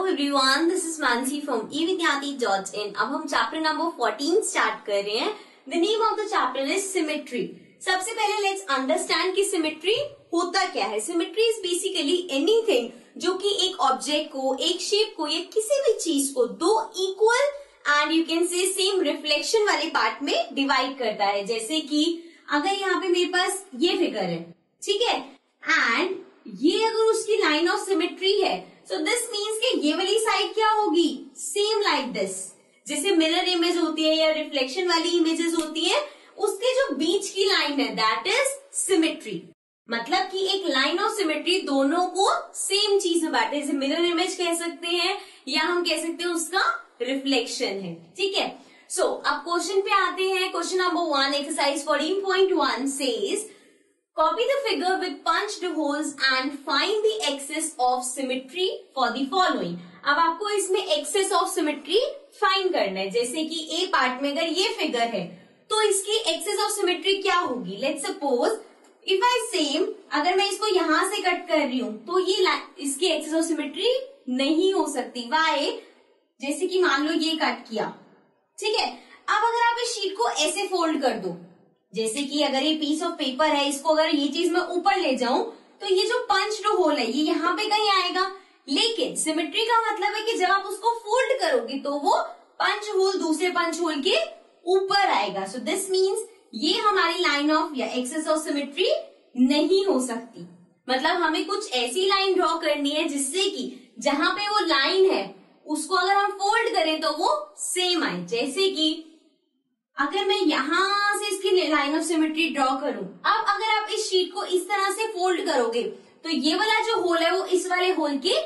Everyone, this is Mansi from evidyati.in। अब हम chapter number 14 start कर रहे हैं। The name of the chapter is symmetry. सबसे पहले लेट्स अंडरस्टैंड कि सिमेट्री होता क्या है। सिमेट्री इज बेसिकली एनीथिंग जो कि एक ऑब्जेक्ट को, एक शेप को या किसी भी चीज को दो equal and you can say same reflection वाले पार्ट में डिवाइड करता है। जैसे कि अगर यहाँ पे मेरे पास ये फिगर है, ठीक है, एंड ये अगर उसकी लाइन ऑफ सिमेट्री है, सो दिस मीन्स कि ये वाली साइड क्या होगी, सेम लाइक दिस। जैसे मिरर इमेज होती है या रिफ्लेक्शन वाली इमेजेस होती है, उसके जो बीच की लाइन है दैट इज सिमेट्री। मतलब कि एक लाइन ऑफ सिमेट्री दोनों को सेम चीज में बांटे। जैसे मिरर इमेज कह सकते हैं या हम कह सकते हैं उसका रिफ्लेक्शन है, ठीक है। सो अब क्वेश्चन पे आते हैं। Question number 1, exercise 14.1 says copy the figure with punched holes and find the axis of symmetry for the following। अब आपको इसमें एक्सेस ऑफ सिमेट्री फाइंड करना है। जैसे कि ए पार्ट में अगर ये फिगर है तो इसकी एक्सेस ऑफ सिमेट्री क्या होगी। Let's suppose if I same, अगर मैं इसको यहां से कट कर रही हूं तो ये इसकी एक्सेस ऑफ सिमेट्री नहीं हो सकती। वाई? जैसे कि मान लो ये कट किया, ठीक है। अब अगर आप इस शीट को ऐसे फोल्ड कर दो, जैसे कि अगर ये पीस ऑफ पेपर है, इसको अगर ये चीज मैं ऊपर ले जाऊं तो ये जो पंच्ड होल है ये यहाँ पे कहीं आएगा। लेकिन सिमेट्री का मतलब है कि जब आप उसको फोल्ड करोगे तो वो पंच होल दूसरे पंच होल के ऊपर आएगा। सो दिस मीन्स ये हमारी लाइन ऑफ या एक्सेस ऑफ सिमेट्री नहीं हो सकती। मतलब हमें कुछ ऐसी लाइन ड्रॉ करनी है जिससे कि जहां पे वो लाइन है उसको अगर हम फोल्ड करें तो वो सेम आए। जैसे कि अगर मैं यहां से इसकी लाइन ऑफ सिमेट्री ड्रॉ करूं, अब अगर आप इस शीट को इस तरह से फोल्ड करोगे तो ये वाला जो होल है वो इस वाले होल के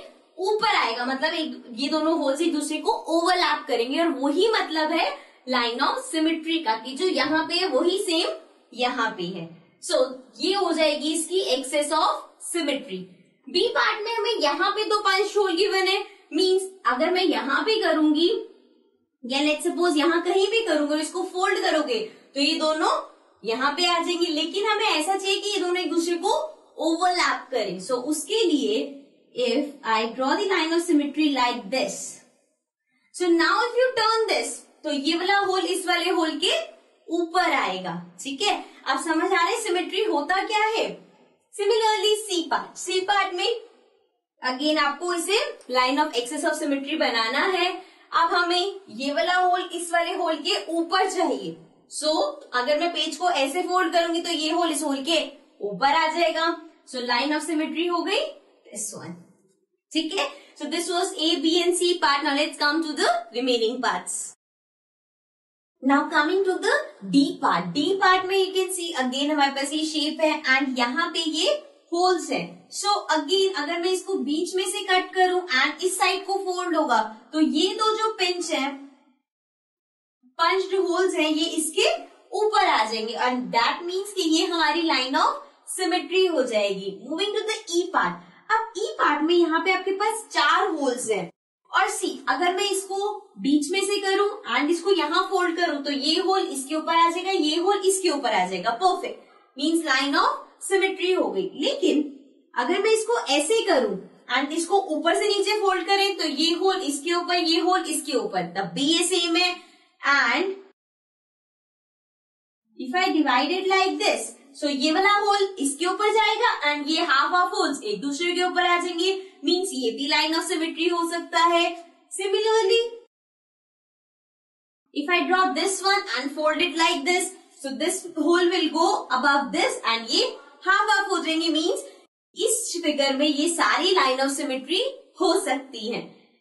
ऊपर आएगा। मतलब ये दोनों होल्स एक दूसरे को ओवरलैप करेंगे और वही मतलब है लाइन ऑफ सिमेट्री का, कि जो यहाँ पे है वही सेम यहाँ पे है। सो ये हो जाएगी इसकी axis of symmetry. B part में हमें यहाँ पे दो पंच होल गिवन है, मीन्स अगर मैं यहाँ पे करूंगी या लेट्स सपोज यहाँ कहीं भी करूंगा, इसको फोल्ड करोगे तो ये दोनों यहाँ पे आ जाएंगे। लेकिन हमें ऐसा चाहिए कि ये दोनों एक दूसरे को ओवरलैप करें। सो उसके लिए if I draw the line of symmetry like this, so now if you turn this तो ये वाला होल इस वाले होल के ऊपर आएगा, ठीक है। अब समझ आ रहे सिमेट्री होता क्या है। सिमिलरली सी पार्ट में अगेन आपको इसे line of axis of symmetry बनाना है। अब हमें ये वाला होल इस वाले होल के ऊपर चाहिए। सो अगर मैं पेज को ऐसे फोल्ड करूंगी तो ये होल इस होल के ऊपर आ जाएगा। सो लाइन ऑफ सिमेट्री हो गई दिस वन, ठीक है। So this was A, B and C part. Now let's come to the remaining parts. Now coming to the D part. D part में you can see again हमारे पास ये shape है and यहाँ पे ये होल्स है। सो अगेन अगर मैं इसको बीच में से कट करूं एंड इस साइड को फोल्ड होगा तो ये दो जो पिंच है, पंच्ड होल्स हैं, ये इसके ऊपर आ जाएंगे एंड दैट मीन्स कि ये हमारी लाइन ऑफ सिमेट्री हो जाएगी। Moving to the E part. अब ई पार्ट में यहाँ पे आपके पास 4 होल्स हैं और सी अगर मैं इसको बीच में से करूं एंड इसको यहाँ फोल्ड करूं तो ये होल इसके ऊपर आ जाएगा, ये होल इसके ऊपर आ जाएगा। Perfect, means line of symmetry हो गई। लेकिन अगर मैं इसको ऐसे करूं एंड इसको ऊपर से नीचे फोल्ड करें तो ये होल इसके ऊपर, ये होल इसके ऊपर, तब भी ये सेम है। And if I divide it like this, so ये वाला होल इसके ऊपर जाएगा एंड ये हाफ होल्स एक दूसरे के ऊपर आ जाएंगे, मीन्स ये भी लाइन ऑफ सिमेट्री हो सकता है। Similarly if I draw this one and fold it like this, so this hole will go above this and ये हाफ हो जाएंगे, मीन्स इस फिगर में ये सारी लाइन ऑफ सिमेट्री हो सकती है।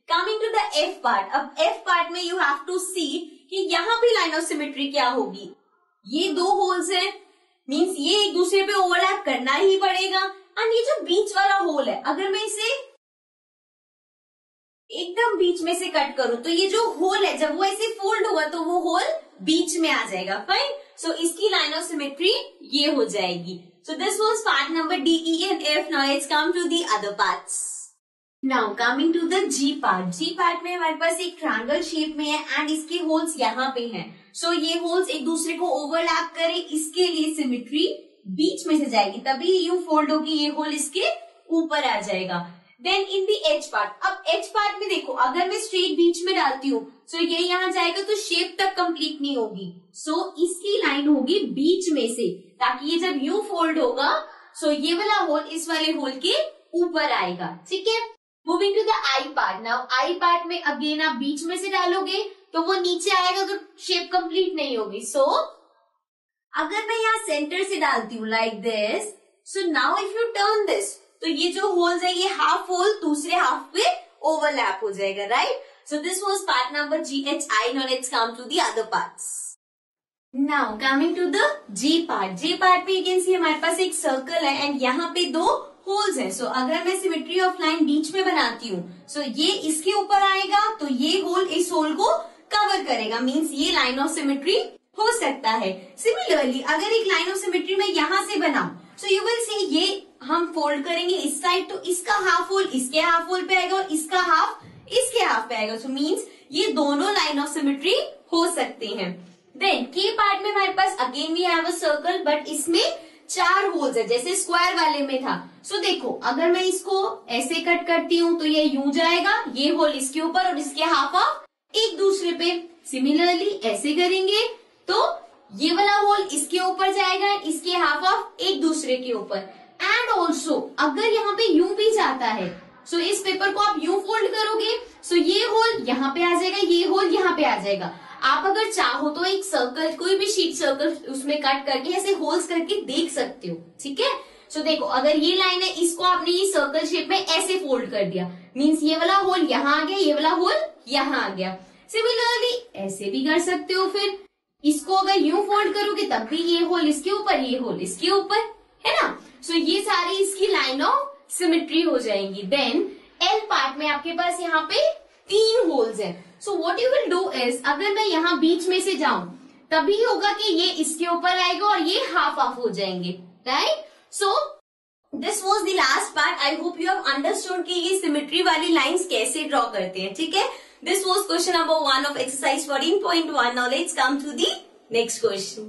Coming to the F part. अब एफ पार्ट में यू हैव टू सी कि यहाँ भी लाइन ऑफ सिमेट्री क्या होगी। ये दो होल्स है, मीन्स ये एक दूसरे पे ओवरलैप करना ही पड़ेगा। एंड ये जो बीच वाला होल है, अगर मैं इसे एकदम बीच में से कट करूं तो ये जो होल है जब वो ऐसे फोल्ड होगा तो वो होल बीच में आ जाएगा। फाइन, सो इसकी लाइन ऑफ सिमेट्री ये हो जाएगी। So this was part number D, E and F. Now let's come to the other parts. Now coming to the G part. G part में हमारे पास एक ट्रायंगल शेप में है एंड इसके होल्स यहाँ पे हैं। So ये होल्स एक दूसरे को ओवरलैप करे, इसके लिए सिमेट्री बीच में से जाएगी, तभी यू फोल्ड होगी, ये होल इसके ऊपर आ जाएगा। Then in the as part, अब एज पार्ट में देखो अगर मैं स्ट्रेट बीच में डालती हूँ सो ये यहाँ जाएगा तो शेप तक कंप्लीट नहीं होगी, सो इसकी लाइन होगी बीच में से, ताकि ये जब यू फोल्ड होगा सो ये वाला होल इस वाले होल के ऊपर आएगा, ठीक है। Moving to the I part, now I part में अगेन आप बीच में से डालोगे तो वो नीचे आएगा तो शेप कंप्लीट नहीं होगी, सो अगर मैं यहाँ सेंटर से डालती हूँ like this, so now if you turn this तो ये जो होल्स है ये हाफ होल दूसरे हाफ पे ओवरलैप हो जाएगा, right. So this was part number GHI. Now let's come to the other parts. Now coming to the J part, J part में यू कैन सी हमारे पास एक सर्कल है एंड यहाँ पे दो होल्स हैं, सो अगर मैं सिमेट्री ऑफ लाइन बीच में बनाती हूँ सो ये इसके ऊपर आएगा तो ये होल इस होल को कवर करेगा, मीन्स ये लाइन ऑफ सिमेट्री हो सकता है। सिमिलरली अगर एक लाइन ऑफ सिमेट्री में यहाँ से बनाऊं सो यू विल सी ये हम फोल्ड करेंगे इस साइड तो इसका हाफ होल इसके हाफ होल पे आएगा और इसका हाफ इसके हाफ पे आएगा, सो मीन्स ये दोनों लाइन ऑफ सिमेट्री हो सकते हैं। देन के पार्ट में हमारे पास again we have a circle but इसमें 4 होल्स है जैसे स्क्वायर वाले में था। सो देखो अगर मैं इसको ऐसे कट करती हूँ तो ये यूं जाएगा, ये होल इसके ऊपर और इसके हाफ ऑफ एक दूसरे पे। सिमिलरली ऐसे करेंगे तो ये वाला होल इसके ऊपर जाएगा, इसके हाफ ऑफ एक दूसरे के ऊपर। एंड ऑल्सो अगर यहाँ पे यूं भी जाता है सो इस पेपर को आप यूं फोल्ड करोगे सो ये होल यहाँ पे आ जाएगा, ये होल यहाँ पे आ जाएगा। आप अगर चाहो तो एक सर्कल कोई भी शीट सर्कल उसमें कट करके ऐसे होल्स करके देख सकते हो, ठीक है। सो देखो अगर ये लाइन है इसको आपने ये सर्कल शेप में ऐसे फोल्ड कर दिया, मीन्स ये वाला होल यहाँ आ गया, ये वाला होल यहाँ आ गया। सिमिलरली ऐसे भी कर सकते हो, फिर इसको अगर यूं फोल्ड करोगे तब भी ये होल इसके ऊपर, ये होल इसके ऊपर, है ना। सो ये सारी इसकी लाइन ऑफ सिमेट्री हो जाएंगी। देन एल पार्ट में आपके पास यहाँ पे 3 होल्स हैं। So what you will do is अगर मैं यहाँ बीच में से जाऊं तभी होगा कि ये इसके ऊपर आएगा और ये हाफ ऑफ हो जाएंगे, right. So this was the last part. I hope you have understood कि ये सिमेट्री वाली लाइंस कैसे ड्रॉ करते हैं, ठीक है। This was question number 1 of exercise 14.1. Now let's come to the next question.